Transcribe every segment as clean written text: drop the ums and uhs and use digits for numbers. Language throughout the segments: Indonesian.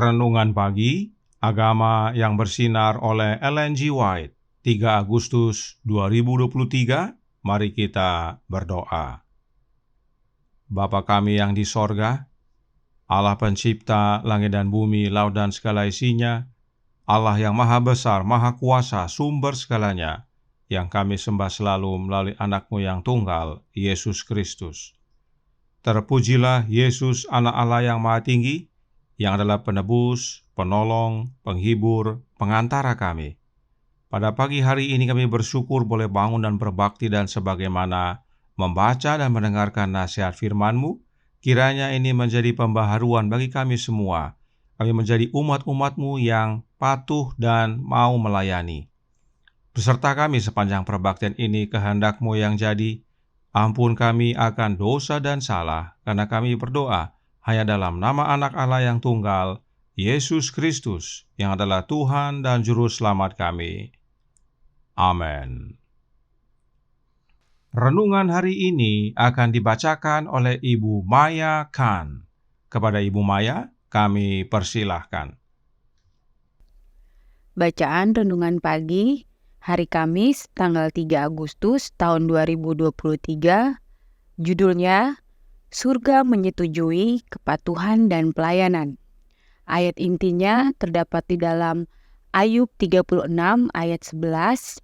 Renungan Pagi, Agama yang Bersinar oleh Ellen G. White, 3 Agustus 2023. Mari kita berdoa. Bapa kami yang di sorga, Allah pencipta langit dan bumi, laut dan segala isinya, Allah yang maha besar, maha kuasa, sumber segalanya, yang kami sembah selalu melalui anak-Mu yang tunggal, Yesus Kristus. Terpujilah Yesus, anak Allah yang maha tinggi, yang adalah penebus, penolong, penghibur, pengantara kami. Pada pagi hari ini kami bersyukur boleh bangun dan berbakti, dan sebagaimana membaca dan mendengarkan nasihat firman-Mu, kiranya ini menjadi pembaharuan bagi kami semua. Kami menjadi umat-umat-Mu yang patuh dan mau melayani. Beserta kami sepanjang perbaktian ini, kehendak-Mu yang jadi. Ampun kami akan dosa dan salah, karena kami berdoa hanya dalam nama anak Allah yang tunggal, Yesus Kristus, yang adalah Tuhan dan Juru Selamat kami. Amin. Renungan hari ini akan dibacakan oleh Ibu Maya Khan. Kepada Ibu Maya, kami persilahkan. Bacaan Renungan Pagi, hari Kamis, tanggal 3 Agustus tahun 2023, judulnya, Surga Menyetujui Kepatuhan dan Pelayanan. Ayat intinya terdapat di dalam Ayub 36 ayat 11.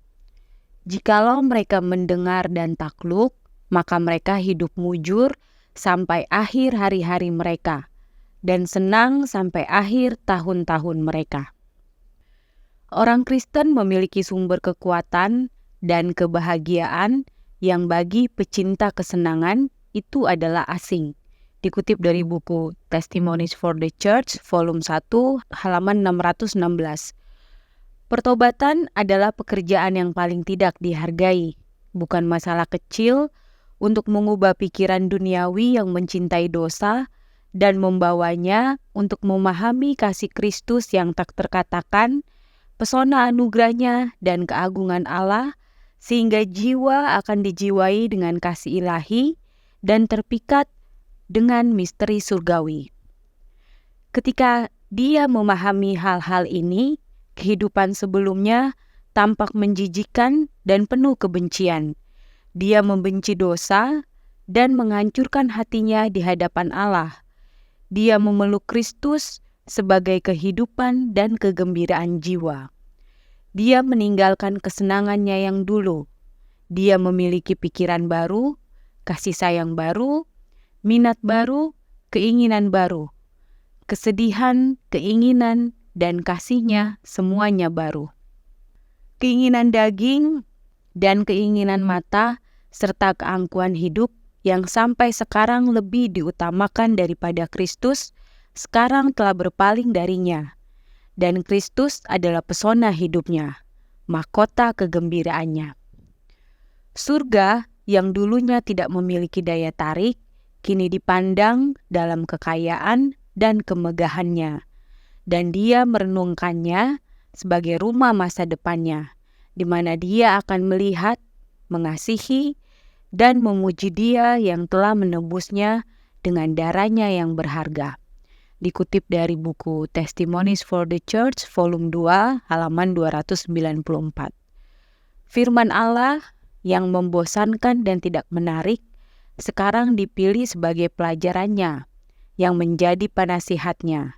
Jikalau mereka mendengar dan takluk, maka mereka hidup mujur sampai akhir hari-hari mereka, dan senang sampai akhir tahun-tahun mereka. Orang Kristen memiliki sumber kekuatan dan kebahagiaan yang bagi pecinta kesenangan itu adalah asing. Dikutip dari buku Testimonies for the Church, volume 1, halaman 616. Pertobatan adalah pekerjaan yang paling tidak dihargai. Bukan masalah kecil untuk mengubah pikiran duniawi yang mencintai dosa dan membawanya untuk memahami kasih Kristus yang tak terkatakan, pesona anugerahnya dan keagungan Allah, sehingga jiwa akan dijiwai dengan kasih ilahi dan terpikat dengan misteri surgawi. Ketika dia memahami hal-hal ini, kehidupan sebelumnya tampak menjijikkan dan penuh kebencian. Dia membenci dosa dan menghancurkan hatinya di hadapan Allah. Dia memeluk Kristus sebagai kehidupan dan kegembiraan jiwa. Dia meninggalkan kesenangannya yang dulu. Dia memiliki pikiran baru, kasih sayang baru, minat baru, keinginan baru, kesedihan, keinginan, dan kasihnya semuanya baru. Keinginan daging dan keinginan mata serta keangkuhan hidup yang sampai sekarang lebih diutamakan daripada Kristus, sekarang telah berpaling darinya. Dan Kristus adalah pesona hidupnya, mahkota kegembiraannya. Surga yang dulunya tidak memiliki daya tarik, kini dipandang dalam kekayaan dan kemegahannya. Dan dia merenungkannya sebagai rumah masa depannya, di mana dia akan melihat, mengasihi, dan memuji Dia yang telah menebusnya dengan darahnya yang berharga. Dikutip dari buku Testimonies for the Church, volume 2, halaman 294. Firman Allah yang membosankan dan tidak menarik, sekarang dipilih sebagai pelajarannya, yang menjadi penasihatnya.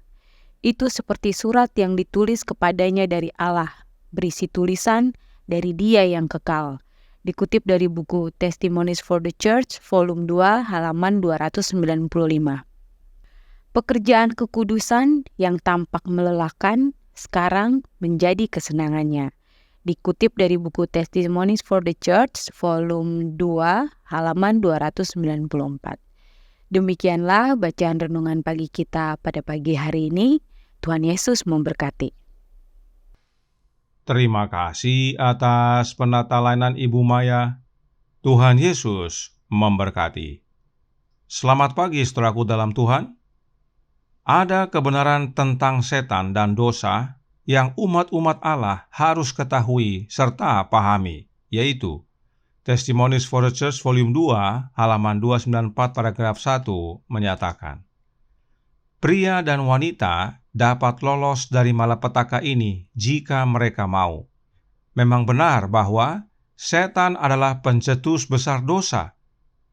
Itu seperti surat yang ditulis kepadanya dari Allah, berisi tulisan dari Dia yang kekal. Dikutip dari buku Testimonies for the Church, volume 2, halaman 295. Pekerjaan kekudusan yang tampak melelahkan sekarang menjadi kesenangannya. Dikutip dari buku Testimonies for the Church, volume 2, halaman 294. Demikianlah bacaan renungan pagi kita pada pagi hari ini. Tuhan Yesus memberkati. Terima kasih atas penatalainan Ibu Maya. Tuhan Yesus memberkati. Selamat pagi saudaraku dalam Tuhan. Ada kebenaran tentang setan dan dosa yang umat-umat Allah harus ketahui serta pahami, yaitu Testimonies for the Church volume 2 halaman 294 paragraf 1 menyatakan, pria dan wanita dapat lolos dari malapetaka ini jika mereka mau. Memang benar bahwa setan adalah pencetus besar dosa,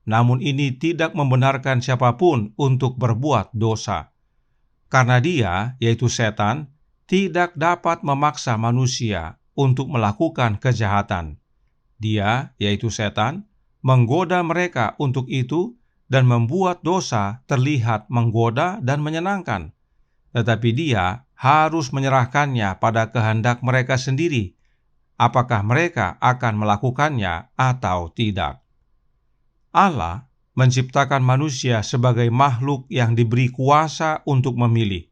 namun ini tidak membenarkan siapapun untuk berbuat dosa. Karena dia, yaitu setan, tidak dapat memaksa manusia untuk melakukan kejahatan. Dia, yaitu setan, menggoda mereka untuk itu dan membuat dosa terlihat menggoda dan menyenangkan. Tetapi dia harus menyerahkannya pada kehendak mereka sendiri, apakah mereka akan melakukannya atau tidak. Allah menciptakan manusia sebagai makhluk yang diberi kuasa untuk memilih.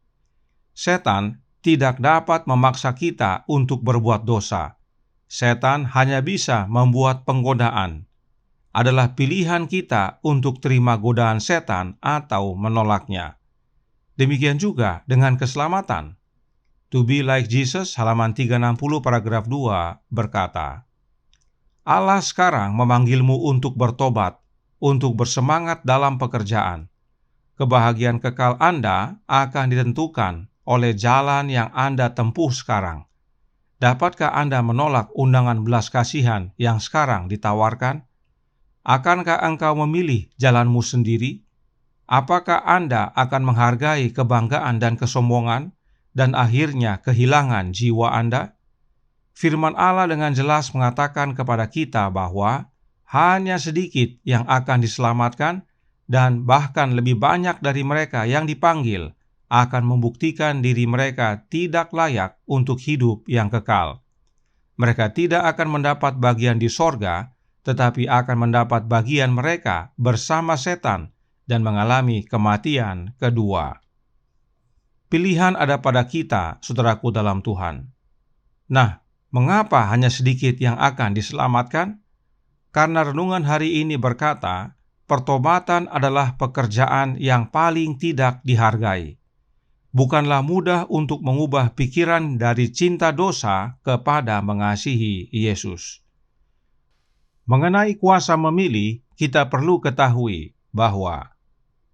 Setan tidak dapat memaksa kita untuk berbuat dosa. Setan hanya bisa membuat penggodaan. Adalah pilihan kita untuk terima godaan setan atau menolaknya. Demikian juga dengan keselamatan. To be like Jesus, halaman 360 paragraf 2 berkata, Allah sekarang memanggilmu untuk bertobat, untuk bersemangat dalam pekerjaan. Kebahagiaan kekal Anda akan ditentukan oleh jalan yang Anda tempuh sekarang. Dapatkah Anda menolak undangan belas kasihan yang sekarang ditawarkan? Akankah engkau memilih jalanmu sendiri? Apakah Anda akan menghargai kebanggaan dan kesombongan dan akhirnya kehilangan jiwa Anda? Firman Allah dengan jelas mengatakan kepada kita bahwa hanya sedikit yang akan diselamatkan, dan bahkan lebih banyak dari mereka yang dipanggil akan membuktikan diri mereka tidak layak untuk hidup yang kekal. Mereka tidak akan mendapat bagian di sorga, tetapi akan mendapat bagian mereka bersama setan dan mengalami kematian kedua. Pilihan ada pada kita, saudaraku dalam Tuhan. Nah, mengapa hanya sedikit yang akan diselamatkan? Karena renungan hari ini berkata, pertobatan adalah pekerjaan yang paling tidak dihargai. Bukanlah mudah untuk mengubah pikiran dari cinta dosa kepada mengasihi Yesus. Mengenai kuasa memilih, kita perlu ketahui bahwa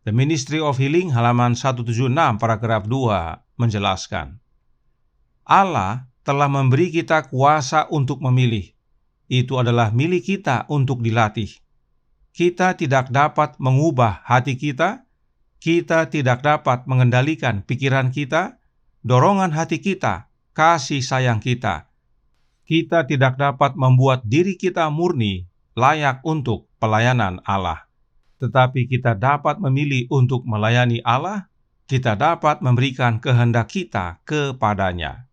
The Ministry of Healing halaman 176 paragraf 2 menjelaskan, Allah telah memberi kita kuasa untuk memilih. Itu adalah milik kita untuk dilatih. Kita tidak dapat mengubah hati kita tidak dapat mengendalikan pikiran kita, dorongan hati kita, kasih sayang kita. Kita tidak dapat membuat diri kita murni, layak untuk pelayanan Allah. tetapi kita dapat memilih untuk melayani Allah, kita dapat memberikan kehendak kita kepadanya.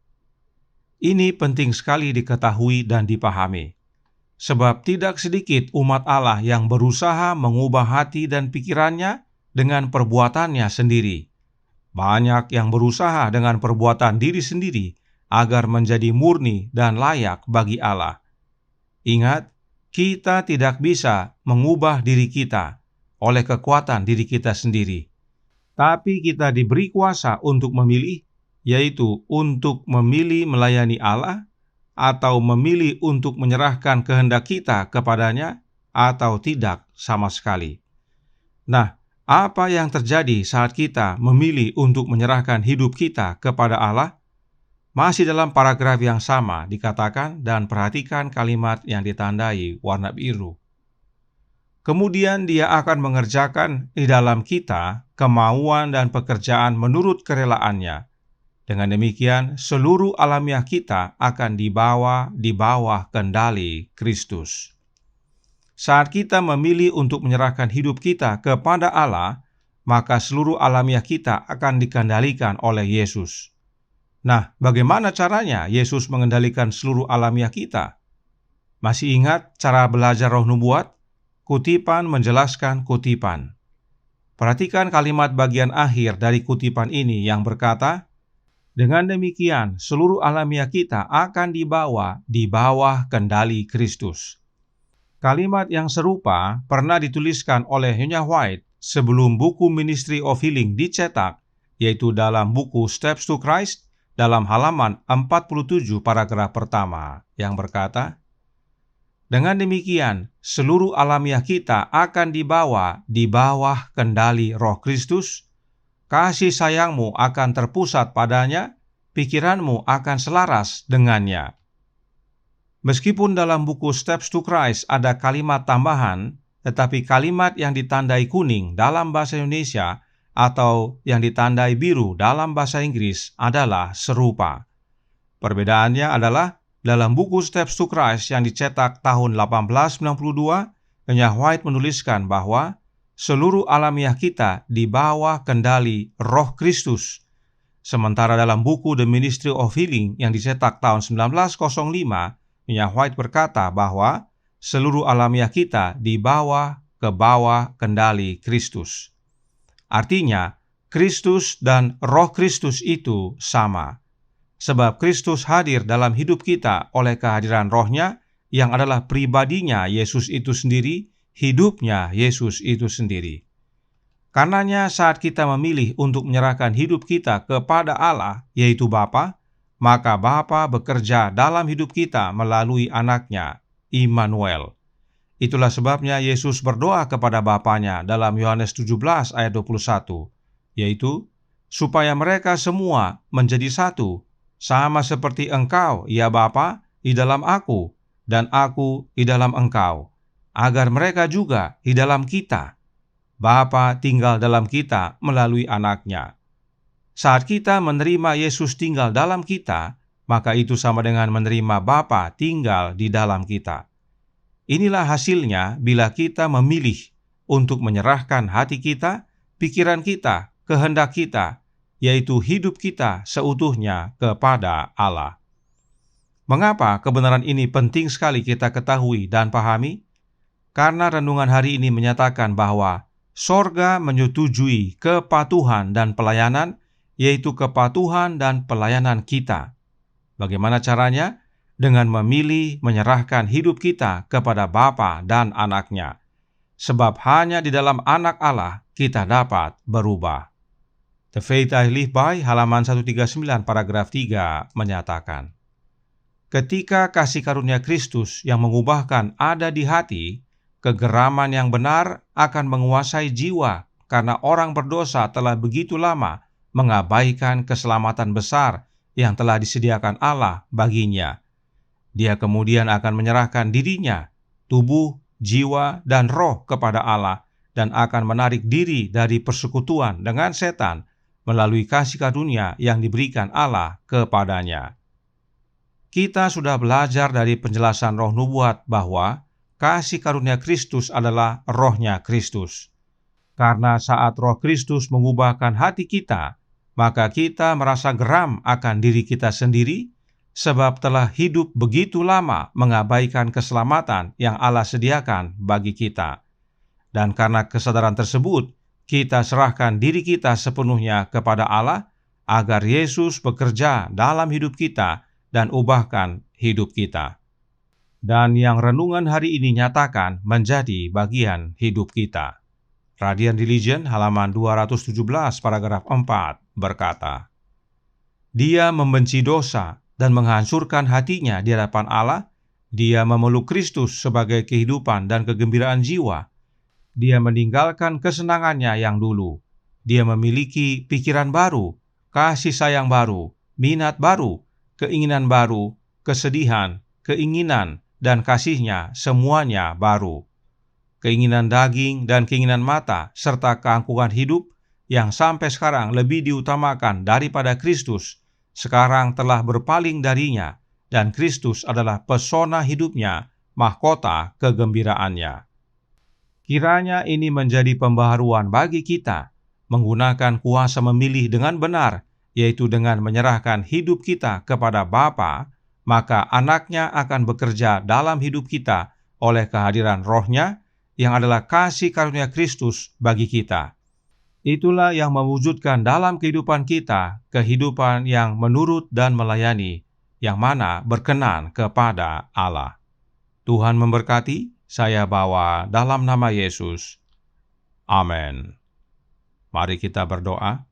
Ini penting sekali diketahui dan dipahami, sebab tidak sedikit umat Allah yang berusaha mengubah hati dan pikirannya dengan perbuatannya sendiri. Banyak yang berusaha dengan perbuatan diri sendiri agar menjadi murni dan layak bagi Allah. Ingat, kita tidak bisa mengubah diri kita oleh kekuatan diri kita sendiri. Tapi kita diberi kuasa untuk memilih, yaitu untuk memilih melayani Allah, atau memilih untuk menyerahkan kehendak kita kepadanya, atau tidak sama sekali. Nah, apa yang terjadi saat kita memilih untuk menyerahkan hidup kita kepada Allah? Masih dalam paragraf yang sama dikatakan, dan perhatikan kalimat yang ditandai warna biru. Kemudian Dia akan mengerjakan di dalam kita kemauan dan pekerjaan menurut kerelaannya. Dengan demikian, seluruh alamiah kita akan dibawa di bawah kendali Kristus. Saat kita memilih untuk menyerahkan hidup kita kepada Allah, maka seluruh alamiah kita akan dikendalikan oleh Yesus. Nah, bagaimana caranya Yesus mengendalikan seluruh alamiah kita? Masih ingat cara belajar roh nubuat? Kutipan menjelaskan kutipan. Perhatikan kalimat bagian akhir dari kutipan ini yang berkata, dengan demikian seluruh alamiah kita akan dibawa di bawah kendali Kristus. Kalimat yang serupa pernah dituliskan oleh Nyonya White sebelum buku Ministry of Healing dicetak, yaitu dalam buku Steps to Christ dalam halaman 47 paragraf pertama yang berkata, dengan demikian, seluruh alamiah kita akan dibawa di bawah kendali Roh Kristus. Kasih sayangmu akan terpusat padanya, pikiranmu akan selaras dengannya. Meskipun dalam buku Steps to Christ ada kalimat tambahan, tetapi kalimat yang ditandai kuning dalam bahasa Indonesia atau yang ditandai biru dalam bahasa Inggris adalah serupa. Perbedaannya adalah dalam buku Steps to Christ yang dicetak tahun 1892, Nyonya White menuliskan bahwa seluruh alamiah kita di bawah kendali Roh Kristus. Sementara dalam buku The Ministry of Healing yang dicetak tahun 1905, Nyonya White berkata bahwa seluruh alamiah kita di bawah kendali Kristus. Artinya, Kristus dan Roh Kristus itu sama. Sebab Kristus hadir dalam hidup kita oleh kehadiran Roh-Nya yang adalah pribadinya Yesus itu sendiri, hidupnya Yesus itu sendiri. Karenanya saat kita memilih untuk menyerahkan hidup kita kepada Allah, yaitu Bapa, maka Bapa bekerja dalam hidup kita melalui anaknya, Immanuel. Itulah sebabnya Yesus berdoa kepada Bapanya dalam Yohanes 17 ayat 21, yaitu, supaya mereka semua menjadi satu, sama seperti Engkau, ya Bapa, di dalam aku, dan aku di dalam Engkau, agar mereka juga di dalam kita. Bapa tinggal dalam kita melalui anaknya. Saat kita menerima Yesus tinggal dalam kita, maka itu sama dengan menerima Bapa tinggal di dalam kita. Inilah hasilnya bila kita memilih untuk menyerahkan hati kita, pikiran kita, kehendak kita, yaitu hidup kita seutuhnya kepada Allah. Mengapa kebenaran ini penting sekali kita ketahui dan pahami? Karena renungan hari ini menyatakan bahwa sorga menyetujui kepatuhan dan pelayanan, yaitu kepatuhan dan pelayanan kita. Bagaimana caranya? Dengan memilih menyerahkan hidup kita kepada Bapa dan Anaknya. Sebab hanya di dalam Anak Allah kita dapat berubah. The Faith I Live By, halaman 139 paragraf 3 menyatakan, ketika kasih karunia Kristus yang mengubahkan ada di hati, kegeraman yang benar akan menguasai jiwa karena orang berdosa telah begitu lama mengabaikan keselamatan besar yang telah disediakan Allah baginya. Dia kemudian akan menyerahkan dirinya, tubuh, jiwa, dan roh kepada Allah dan akan menarik diri dari persekutuan dengan setan melalui kasih karunia yang diberikan Allah kepadanya. Kita sudah belajar dari penjelasan roh nubuat bahwa kasih karunia Kristus adalah rohnya Kristus. Karena saat Roh Kristus mengubahkan hati kita, maka kita merasa geram akan diri kita sendiri, sebab telah hidup begitu lama mengabaikan keselamatan yang Allah sediakan bagi kita. Dan karena kesadaran tersebut, kita serahkan diri kita sepenuhnya kepada Allah, agar Yesus bekerja dalam hidup kita dan ubahkan hidup kita. Dan yang renungan hari ini nyatakan menjadi bagian hidup kita. Radiant Religion halaman 217 paragraf 4 berkata, Dia membenci dosa dan menghancurkan hatinya di hadapan Allah. Dia memeluk Kristus sebagai kehidupan dan kegembiraan jiwa. Dia meninggalkan kesenangannya yang dulu. Dia memiliki pikiran baru, kasih sayang baru, minat baru, keinginan baru, kesedihan, keinginan, dan kasihnya semuanya baru. Keinginan daging dan keinginan mata, serta keangkuhan hidup yang sampai sekarang lebih diutamakan daripada Kristus, sekarang telah berpaling darinya, dan Kristus adalah pesona hidupnya, mahkota kegembiraannya. Kiranya ini menjadi pembaharuan bagi kita, menggunakan kuasa memilih dengan benar, yaitu dengan menyerahkan hidup kita kepada Bapa, maka anaknya akan bekerja dalam hidup kita oleh kehadiran Roh-Nya, yang adalah kasih karunia Kristus bagi kita. Itulah yang mewujudkan dalam kehidupan kita, kehidupan yang menurut dan melayani, yang mana berkenan kepada Allah. Tuhan memberkati, saya bawa dalam nama Yesus. Amin. Mari kita berdoa.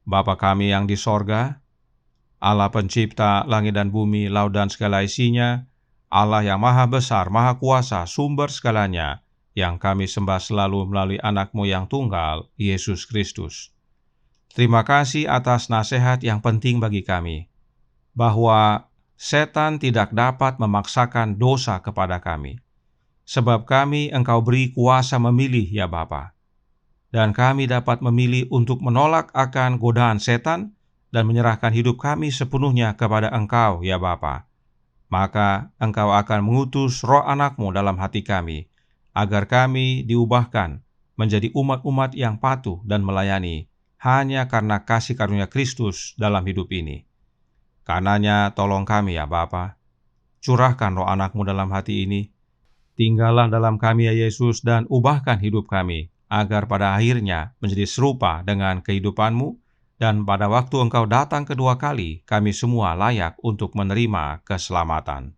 Bapa kami yang di sorga, Allah pencipta langit dan bumi, laut dan segala isinya, Allah yang maha besar, maha kuasa, sumber segalanya, yang kami sembah selalu melalui anak-Mu yang tunggal, Yesus Kristus. Terima kasih atas nasihat yang penting bagi kami, bahwa setan tidak dapat memaksakan dosa kepada kami, sebab kami Engkau beri kuasa memilih ya Bapa, dan kami dapat memilih untuk menolak akan godaan setan dan menyerahkan hidup kami sepenuhnya kepada Engkau ya Bapa. Maka Engkau akan mengutus Roh anak-Mu dalam hati kami, agar kami diubahkan menjadi umat-umat yang patuh dan melayani hanya karena kasih karunia Kristus dalam hidup ini. Karenanya tolong kami ya Bapa, curahkan Roh anak-Mu dalam hati ini, tinggallah dalam kami ya Yesus dan ubahkan hidup kami, agar pada akhirnya menjadi serupa dengan kehidupan-Mu, dan pada waktu Engkau datang kedua kali, kami semua layak untuk menerima keselamatan.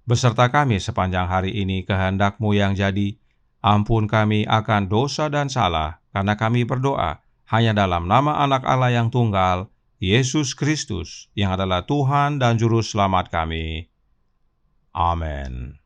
Beserta kami sepanjang hari ini kehendak-Mu yang jadi, ampun kami akan dosa dan salah, karena kami berdoa hanya dalam nama anak Allah yang tunggal, Yesus Kristus, yang adalah Tuhan dan Juru Selamat kami. Amin.